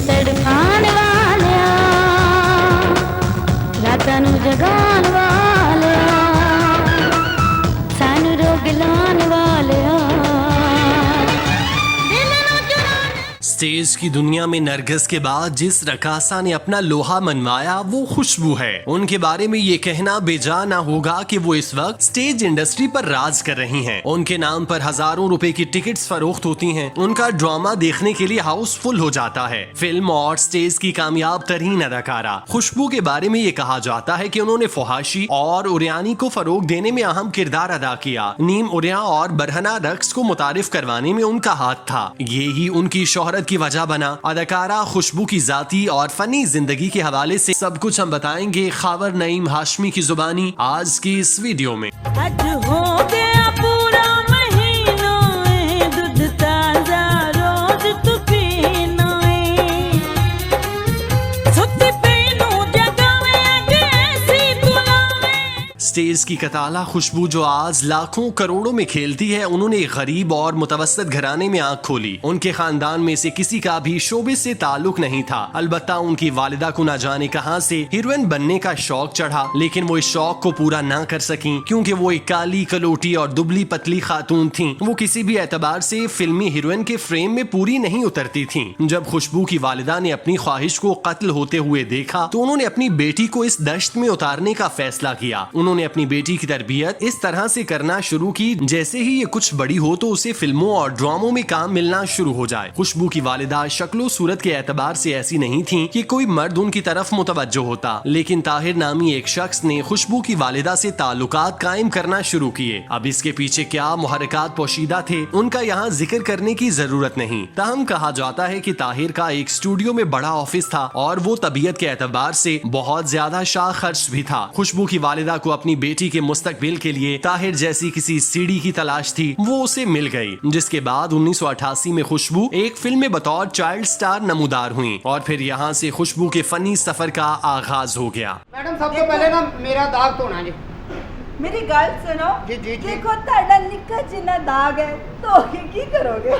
तड़पान वालिया, रातां नूं जगान वालिया, सानू रोग लान वालिया। स्टेज की दुनिया में नरगिस के बाद जिस रकासा ने अपना लोहा मनवाया वो खुशबू है। उनके बारे में ये कहना बेजा ना होगा कि वो इस वक्त स्टेज इंडस्ट्री पर राज कर रही हैं। उनके नाम पर हजारों रुपए की टिकट्स फरोख्त होती हैं। उनका ड्रामा देखने के लिए हाउस फुल हो जाता है। फिल्म और स्टेज की कामयाब तरीन अदाकारा खुशबू के बारे में ये कहा जाता है कि उन्होंने फहाशी और उरियानी को फरोग देने में अहम किरदार अदा किया। नीम उरिया और बरहना रक्स को मुतारिफ करवाने में उनका हाथ था। ये ही उनकी शोहरत की वजह बना। अदाकारा खुशबू की जाती और फनी जिंदगी के हवाले से सब कुछ हम बताएंगे खावर नईम हाशमी की जुबानी आज की इस वीडियो में। आज हो गया पूरा महीना, दूध ताजा रोज तू पीना, सुती पीनू जगावे कैसी तुलावे। स्टेज की कताला खुशबू जो आज लाखों करोड़ों में खेलती है, उन्होंने एक गरीब और मुतवस्सित घराने में आंख खोली। उनके खानदान में से किसी का भी शोबे से ताल्लुक नहीं था। अलबत्ता उनकी वालिदा को न जाने कहां से हीरोइन बनने का शौक चढ़ा, लेकिन वो इस शौक को पूरा ना कर सकी क्योंकि वो एक काली कलोटी और दुबली पतली खातून थीं। वो किसी भी एतबार से फिल्मी हीरोइन के फ्रेम में पूरी नहीं उतरती थीं। जब खुशबू की वालिदा ने अपनी ख्वाहिश को कत्ल होते हुए देखा तो उन्होंने अपनी बेटी को इस दश्त में उतारने का फैसला किया। उन्होंने अपनी बेटी की तरबियत इस तरह से करना शुरू की जैसे ही ये कुछ बड़ी हो तो उसे फिल्मों और ड्रामों में काम मिलना शुरू हो जाए। खुशबू की वालिदा शक्लो सूरत के एतबार से ऐसी नहीं थी कि कोई मर्द उनकी तरफ मुतवज्जो होता, लेकिन ताहिर नामी एक शख्स ने खुशबू की वालिदा से ताल्लुकात कायम करना शुरू किए। अब इसके पीछे क्या मुहर्रिकात पोशीदा थे उनका यहाँ जिक्र करने की जरूरत नहीं। ताहम कहा जाता है कि ताहिर का एक स्टूडियो में बड़ा ऑफिस था और वो तबीयत के एतबार से बहुत ज्यादा शाह खर्च भी था। खुशबू की वालिदा को अपनी बेटी के मुस्तकबिल के लिए ताहिर जैसी किसी सीढ़ी की तलाश थी। वो उसे मिल गई, जिसके बाद 1988 में खुशबू एक फिल्म में बतौर चाइल्ड स्टार नमूदार हुई और फिर यहाँ से खुशबू के फनी सफर का आगाज हो गया। मैडम सबसे पहले ना मेरा दाग धोना जी। मेरी गल सुनो जी, जी, जी। देखो ਤੁਹਾਡਾ ਨਿੱਕਾ ਜਿੰਨਾ दाग है तो की करोगे?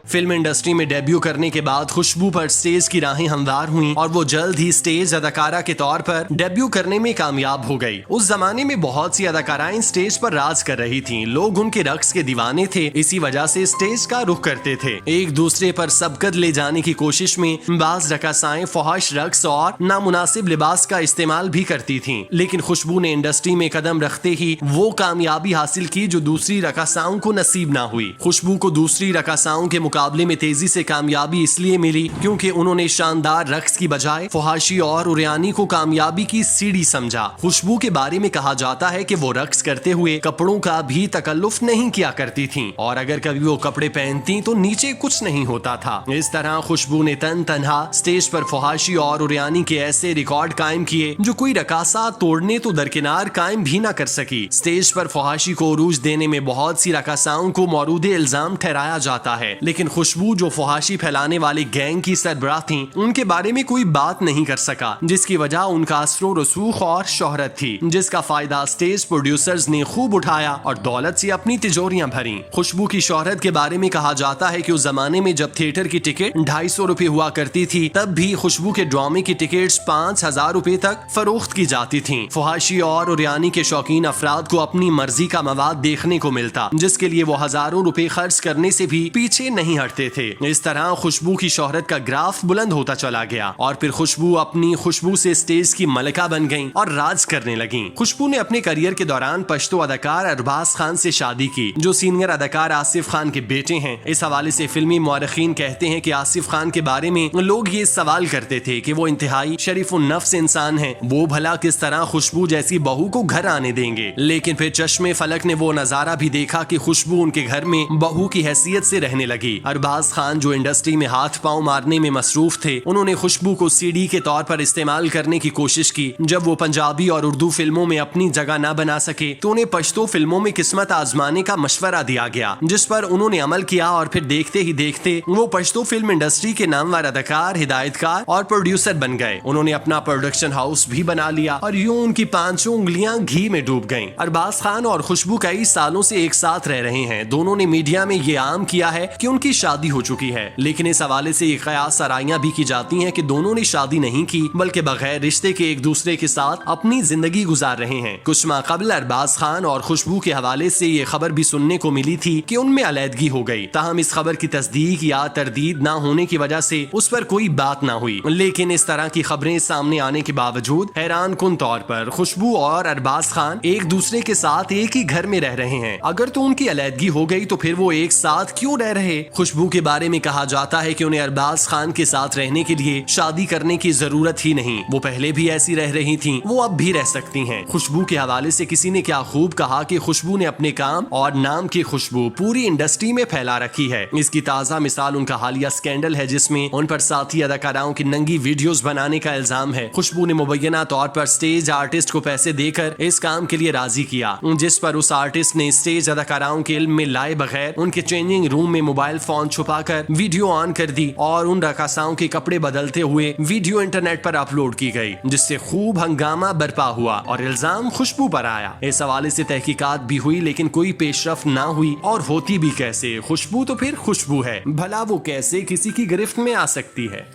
फिल्म इंडस्ट्री में डेब्यू करने के बाद खुशबू पर स्टेज की राहें हमवार हुईं और वो जल्द ही स्टेज अदाकारा के तौर पर डेब्यू करने में कामयाब हो गई। उस जमाने में बहुत सी अदाकाराएं स्टेज पर राज कर रही थीं। लोग उनके रक्स के दीवाने थे, इसी वजह से स्टेज का रुख करते थे। एक दूसरे पर सबकत ले जाने की कोशिश में बाज रकासाएं फहाश रक्स और नामुनासिब लिबास का इस्तेमाल भी करती थीं। लेकिन खुशबू ने इंडस्ट्री में कदम रखते ही वो कामयाबी हासिल की जो दूसरी रकासाओं को नसीब ना हुई। खुशबू को दूसरी रकासाओं के मुकाबले में तेजी से कामयाबी इसलिए मिली क्योंकि उन्होंने शानदार रक्स की बजाय फहाशी और उरियानी को कामयाबी की सीढ़ी समझा। खुशबू के बारे में कहा जाता है कि वो रक्स करते हुए कपड़ों का भी तकल्लुफ नहीं किया करती थीं और अगर कभी वो कपड़े पहनती तो नीचे कुछ नहीं होता था। इस तरह खुशबू ने तन तनहा स्टेज पर फहाशी और उरियानी के ऐसे रिकॉर्ड कायम किए जो कोई रकासा तोड़ने तो दरकिनार कायम भी ना कर सकी। स्टेज पर फहाशी को उरूज देने में बहुत सी रकासाओं को मौरूदे इल्जाम ठहराया जाता है, लेकिन खुशबू जो फहाशी फैलाने वाली गैंग की सरबराह थी उनके बारे में कोई बात नहीं कर सका, जिसकी वजह उनका असरो रसूख और शोहरत थी, जिसका फायदा स्टेज प्रोड्यूसर्स ने खूब उठाया और दौलत से अपनी तिजोरियां भरी। खुशबू की शोहरत के बारे में कहा जाता है कि उस जमाने में जब थिएटर की टिकट 250 रुपए हुआ करती थी तब भी खुशबू के ड्रामे की टिकट्स 5000 रुपए तक फरोख्त की जाती थी। फहाशी और उरियानी के शौकीन अफराद को अपनी मर्जी का मवाद देखने को मिलता, जिसके लिए वो हजारों रुपए खर्च करने से भी पीछे नहीं हटते थे। इस तरह खुशबू की शोहरत का ग्राफ बुलंद होता चला गया और फिर खुशबू अपनी खुशबू से स्टेज की मलिका बन गईं और राज करने लगीं। खुशबू ने अपने करियर के दौरान पश्तो अदाकार अरबाज खान से शादी की, जो सीनियर अदाकार आसिफ खान के बेटे हैं। इस हवाले से फिल्मी मौरखीन कहते हैं कि आसिफ खान के बारे में लोग ये सवाल करते थे कि वो इंतहाई शरीफ नफ्स इंसान है, वो भला किस तरह खुशबू जैसी बहू को घर आने देंगे। लेकिन फिर चश्मे फलक ने वो नजारा भी देखा कि खुशबू उनके घर में बहू की हैसियत से रहने लगी। अरबाज खान जो इंडस्ट्री में हाथ पांव मारने में मसरूफ थे, उन्होंने खुशबू को सीडी के तौर पर इस्तेमाल करने की कोशिश की। जब वो पंजाबी और उर्दू फिल्मों में अपनी जगह न बना सके तो उन्हें पश्तो फिल्मों में किस्मत आजमाने का मशवरा दिया गया, जिस पर उन्होंने अमल किया और फिर देखते ही देखते वो पश्तो फिल्म इंडस्ट्री के नामवर अदाकार, हिदायतकार और प्रोड्यूसर बन गए। उन्होंने अपना प्रोडक्शन हाउस भी बना लिया और यूं उनकी पांचों उंगलियां घी में डूब गईं। अरबाज खान और खुशबू कई सालों से एक साथ रह रहे हैं। दोनों ने मीडिया में ये आम किया है कि उनकी शादी हो चुकी है, लेकिन इस हवाले से ये कयास सराइयां भी की जाती हैं कि दोनों ने शादी नहीं की, बल्कि बगैर रिश्ते के एक दूसरे के साथ अपनी जिंदगी गुजार रहे हैं। कुछ माह कबल अरबाज खान और खुशबू के हवाले से ये खबर भी सुनने को मिली थी कि उनमें अलैदगी हो गई। ताहम इस खबर की तस्दीक या तरदीद न होने की वजह से उस पर कोई बात न हुई, लेकिन इस तरह की खबरें सामने आने के बावजूद हैरान कुन तौर पर खुशबू और अरबाज खान एक दूसरे के साथ एक ही घर में रह रहे हैं। अगर तो उनकी अलैदगी हो गई तो फिर वो एक साथ क्यों रह रहे? खुशबू के बारे में कहा जाता है कि उन्हें अरबाज खान के साथ रहने के लिए शादी करने की जरूरत ही नहीं, वो पहले भी ऐसी रह रही थी, वो अब भी रह सकती हैं। खुशबू के हवाले से किसी ने क्या खूब कहा कि खुशबू ने अपने काम और नाम की खुशबू पूरी इंडस्ट्री में फैला रखी है। इसकी ताजा मिसाल उनका हालिया स्कैंडल है, जिसमें उन पर साथी अदाकाराओं की नंगी वीडियोस बनाने का इल्जाम है। खुशबू ने मुबैना तौर पर स्टेज आर्टिस्ट को पैसे देकर इस काम के लिए राजी किया, जिस पर उस आर्टिस्ट ने स्टेज अदाकाराओं के इल्म में लाए बगैर उनके चेंजिंग रूम में मोबाइल फोन छुपाकर वीडियो ऑन कर दी और उन रकासाओं के कपड़े बदलते हुए वीडियो इंटरनेट पर अपलोड की गई, जिससे खूब हंगामा बरपा हुआ और इल्जाम खुशबू पर आया। इस हवाले से तहकीकात भी हुई, लेकिन कोई पेशरफ ना हुई और होती भी कैसे? खुशबू तो फिर खुशबू है, भला वो कैसे किसी की गिरफ्त में आ सकती है?